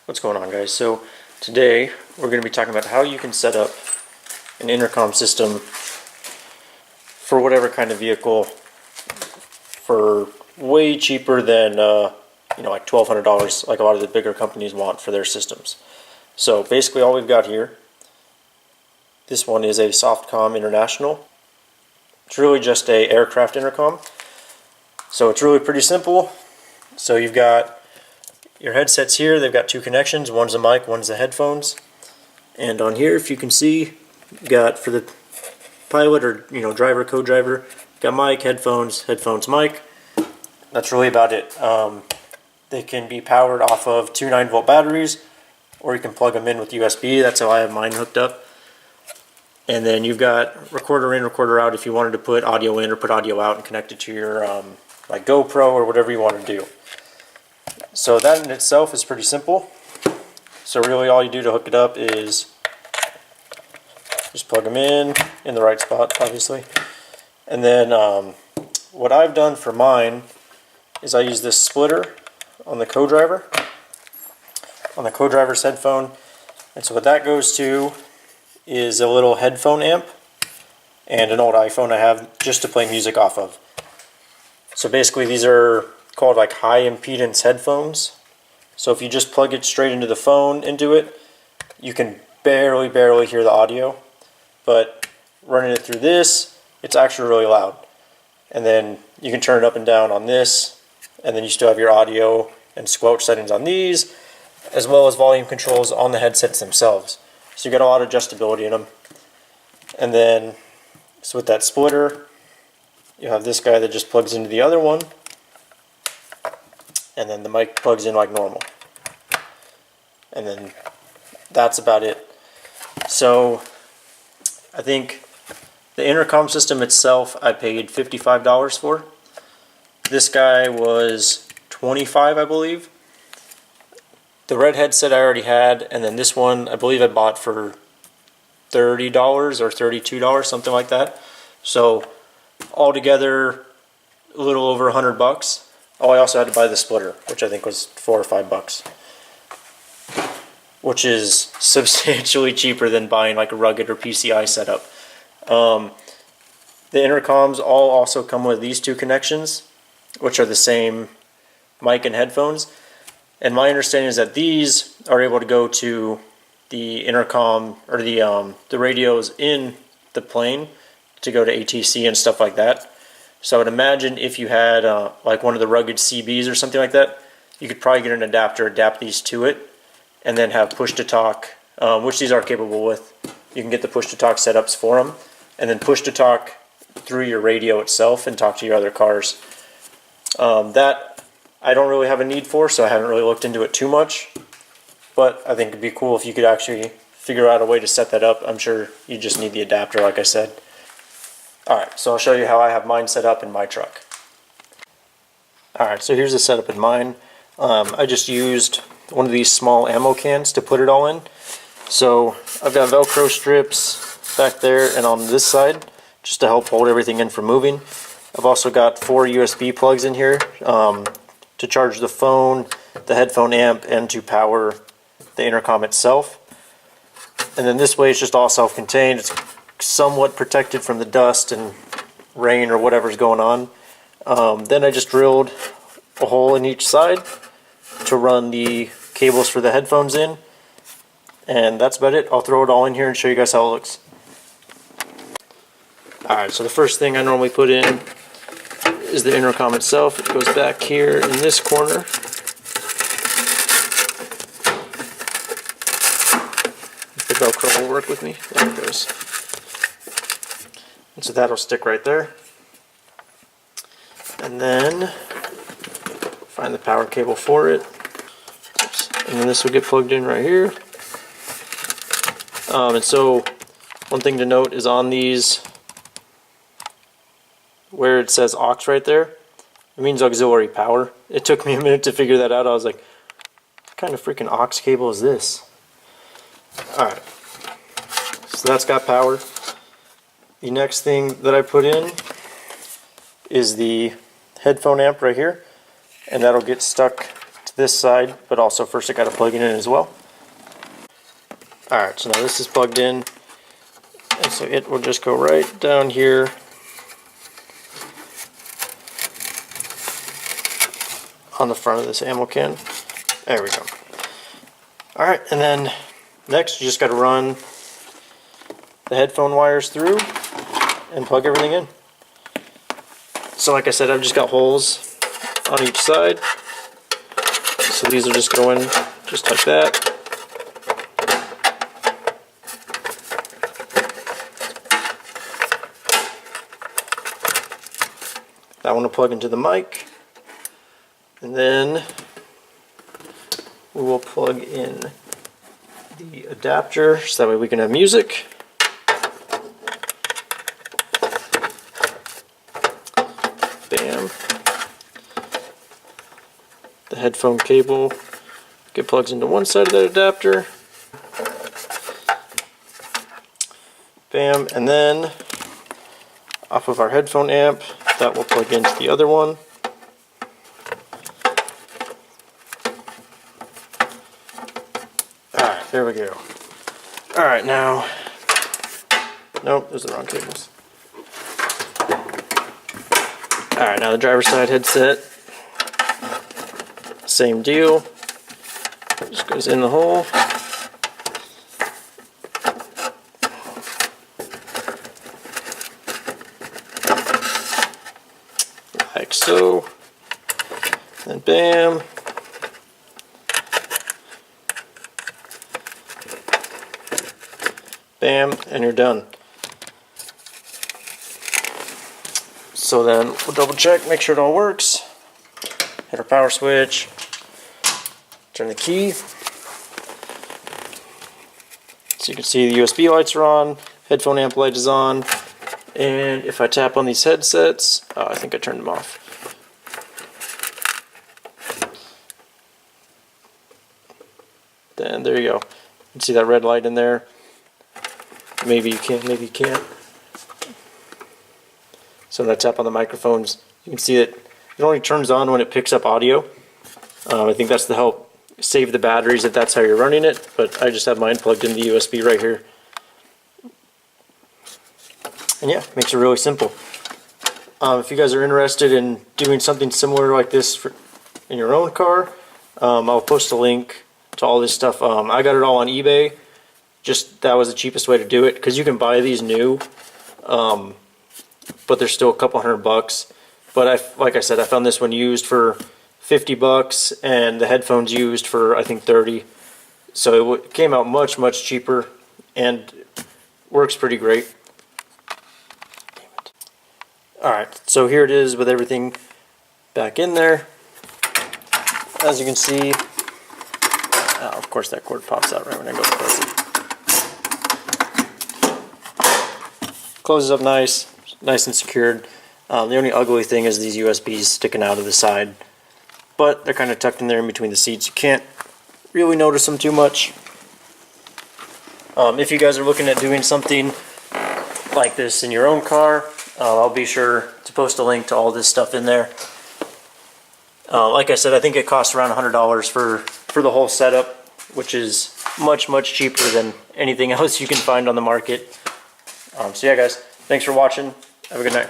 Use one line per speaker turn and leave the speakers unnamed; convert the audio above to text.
What's going on, guys? So today we're going to be talking about how you can set up an intercom system for whatever kind of vehicle for way cheaper than like $1,200, like a lot of the bigger companies want for their systems. So basically all we've got here, this one is a Softcom International. It's really just a aircraft intercom. So it's really pretty simple. So you've got your headsets here. They've got two connections. One's a mic, one's the headphones. And on here, if you can see, you've got for the pilot or driver, co-driver, got mic, headphones, mic. That's really about it. They can be powered off of two 9-volt batteries, or you can plug them in with USB. That's how I have mine hooked up. And then you've got recorder in, recorder out if you wanted to put audio in or put audio out and connect it to your like GoPro or whatever you want to do. So that in itself is pretty simple. So really all you do to hook it up is just plug them in the right spot, obviously. And then what I've done for mine is I use this splitter on the co-driver's headphone. And so what that goes to is a little headphone amp and an old iPhone I have just to play music off of. So basically these are called like high impedance headphones. So if you just plug it straight into the phone into it, you can barely hear the audio. But running it through this, it's actually really loud. And then you can turn it up and down on this, and then you still have your audio and squelch settings on these, as well as volume controls on the headsets themselves. So you got a lot of adjustability in them. And then, so with that splitter, you have this guy that just plugs into the other one, and then the mic plugs in like normal. And then that's about it. So I think the intercom system itself I paid $55 for. This guy was $25, I believe. The red headset I already had, and then this one I believe I bought for $30 or $32, something like that. So altogether a little over $100. Oh, I also had to buy the splitter, which I think was $4 or $5, which is substantially cheaper than buying like a rugged or PCI setup. The intercoms all also come with these two connections, which are the same mic and headphones. And my understanding is that these are able to go to the intercom or the radios in the plane to go to ATC and stuff like that. So I would imagine if you had like one of the rugged CBs or something like that, you could probably get an adapter, adapt these to it, and then have push-to-talk, which these are capable with. You can get the push-to-talk setups for them, and then push-to-talk through your radio itself and talk to your other cars. That I don't really have a need for, so I haven't really looked into it too much. But I think it'd be cool if you could actually figure out a way to set that up. I'm sure you just need the adapter, like I said. Alright, so I'll show you how I have mine set up in my truck. Alright, so here's the setup in mine. I just used one of these small ammo cans to put it all in. So I've got Velcro strips back there and on this side, just to help hold everything in from moving. I've also got 4 USB plugs in here to charge the phone, the headphone amp, and to power the intercom itself. And then this way it's just all self-contained. It's somewhat protected from the dust and rain or whatever's going on. Then I just drilled a hole in each side to run the cables for the headphones in, and that's about it. I'll throw it all in here and show you guys how it looks. Alright, so the first thing I normally put in is the intercom itself. It goes back here in this corner. The Velcro will work with me. There it goes. And so that'll stick right there. And then find the power cable for it. Oops. And then this will get plugged in right here. And so one thing to note is on these, where it says aux right there, it means auxiliary power. It took me a minute to figure that out. I was like, what kind of freaking aux cable is this? Alright, so that's got power. The next thing that I put in is the headphone amp right here, and that'll get stuck to this side, but also first I got to plug it in as well. Alright, so now this is plugged in, and so it will just go right down here on the front of this ammo can. There we go. Alright, and then next you just got to run the headphone wires through and plug everything in. So like I said, I've just got holes on each side. So these will just go in just like that. That one will plug into the mic. And then we will plug in the adapter so that way we can have music. Bam. The headphone cable plugs into one side of that adapter. Bam. And then off of our headphone amp, that will plug into the other one. Alright, there we go. Alright, now, nope, those are the wrong cables. Alright, now the driver's side headset, same deal, just goes in the hole. Like so, and bam. Bam, and you're done. So then we'll double check, make sure it all works. Hit our power switch, turn the key. So you can see the USB lights are on, headphone amp light is on, and if I tap on these headsets, I think I turned them off. Then there you go. You can see that red light in there. Maybe you can, maybe you can't. So when I tap on the microphones, you can see that it only turns on when it picks up audio. I think that's to help save the batteries if that's how you're running it, but I just have mine plugged into the USB right here. And yeah, makes it really simple. If you guys are interested in doing something similar like this in your own car, I'll post a link to all this stuff. I got it all on eBay. Just that was the cheapest way to do it, because you can buy these new, but they're still a couple $100. But like I said, I found this one used for $50 and the headphones used for I think 30. So it came out much cheaper and works pretty great. Alright, so here it is with everything back in there. As you can see, of course that cord pops out right when I go to close it. Closes up nice and secured. The only ugly thing is these USBs sticking out of the side, but they're kind of tucked in there in between the seats. You can't really notice them too much. If you guys are looking at doing something like this in your own car, I'll be sure to post a link to all this stuff in there. Like I said, I think it costs around $100 for the whole setup, which is much cheaper than anything else you can find on the market. So yeah guys, thanks for watching. Have a good night.